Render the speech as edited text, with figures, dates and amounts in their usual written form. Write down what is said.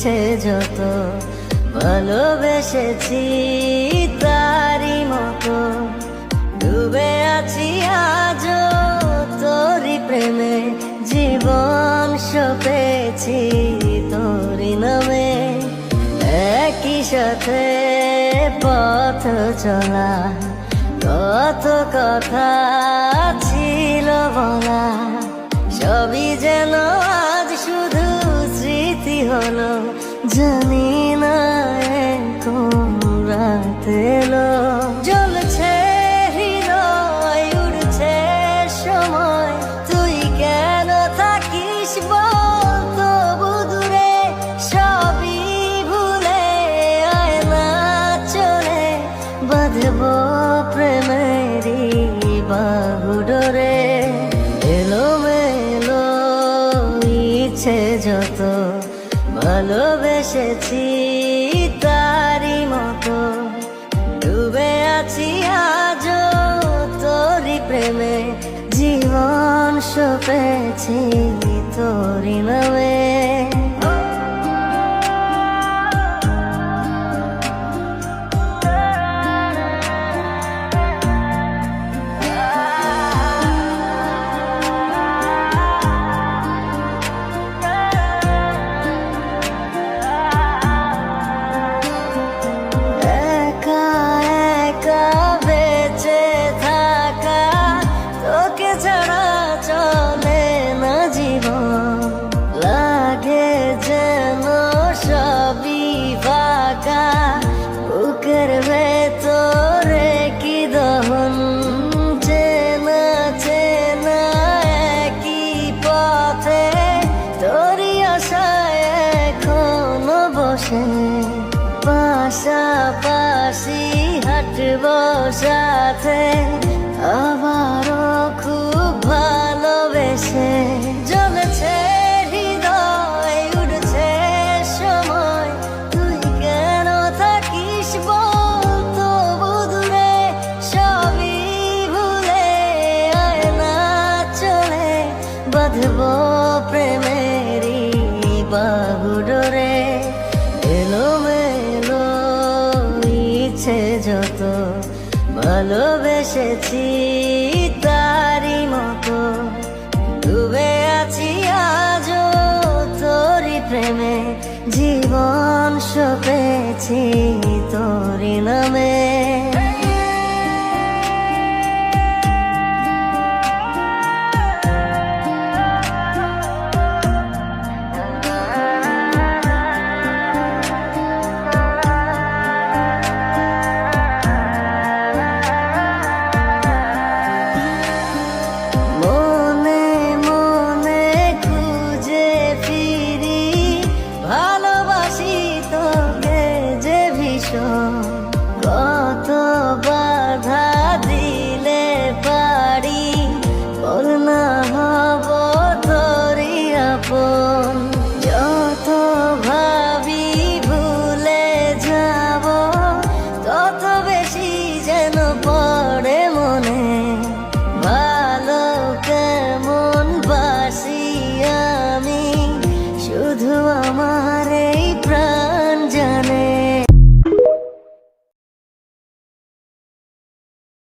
ইচ্ছে যত ভালোবেসেছি তারি মতো ডুবে আছি আজও তোরি প্রেমে জীবন সপেছি তোরি নামে একই সাথে পথ চলা কত কথা ছিল বলা সবই যেন আজ শুধু স্মৃতি হলো জানি না কোন রাত এলো জ্বলছে হৃদয় উড়ছে সময় তুই কেন থাকিস বল তবু দূরে সবই ভুলে আয় না চলে বাঁধবো প্রেমেরই বাহু ডোরে এলোমেলো ইচ্ছে যত ভালোবেসেছি তারি মতো ডুবে আছি আজও তোরি প্রেমে জীবন সপেছি তোরি নামে বুকের ভেতরে কি দহন চেনা চেনা একই পথে তোরই আশায় এখনো বসে পাশাপাশি হাঁটব সাথে আবারও খুব ভালোবেসে জ্বলছে বাঁধবো প্রেমেরই বাহু ডোরে এলোমেলো ইচ্ছে যত ভালোবেসেছি তারি মতো ডুবে আছি আজও তোরি প্রেমে জীবন সপেছি তোরি নামে।